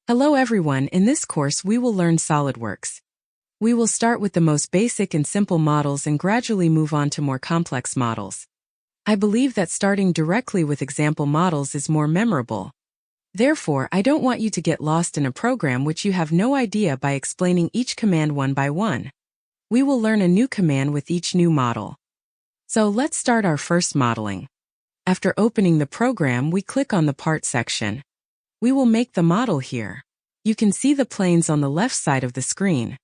Hello everyone, in this course we will learn SolidWorks. We will start with the most basic and simple models and gradually move on to more complex models. I believe that starting directly with example models is more memorable. Therefore, I don't want you to get lost in a program which you have no idea by explaining each command one by one. We will learn a new command with each new model. So let's start our first modeling. After opening the program, we click on the Part section. We will make the model here. You can see the planes on the left side of the screen.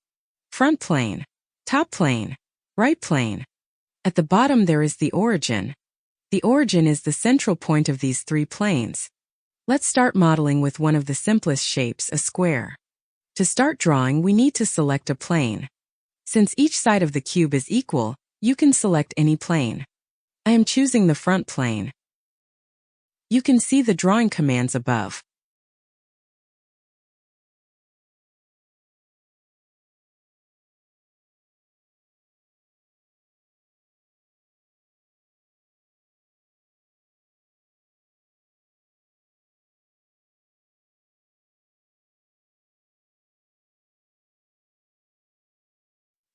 Front plane, top plane, right plane. At the bottom there is the origin. The origin is the central point of these three planes. Let's start modeling with one of the simplest shapes, a square. To start drawing, we need to select a plane. Since each side of the cube is equal, you can select any plane. I am choosing the front plane. You can see the drawing commands above.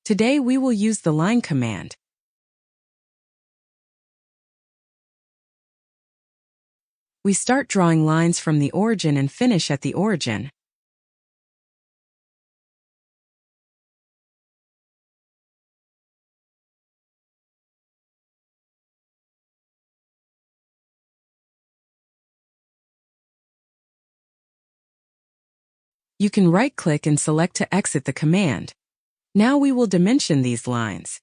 Today we will use the line command. We start drawing lines from the origin and finish at the origin. You can right-click and select to exit the command. Now we will dimension these lines.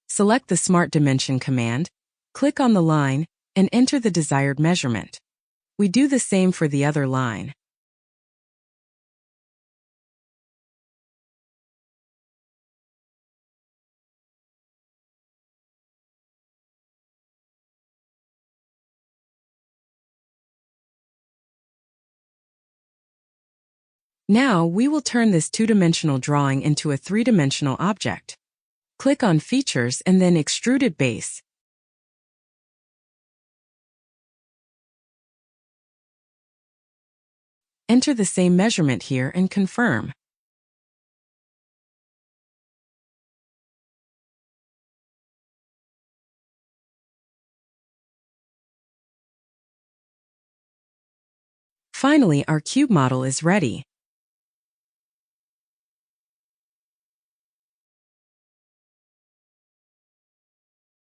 Select the Smart Dimension command, click on the line, and enter the desired measurement. We do the same for the other line. Now we will turn this two-dimensional drawing into a three-dimensional object. Click on Features and then Extruded Base. Enter the same measurement here and confirm. Finally, our cube model is ready.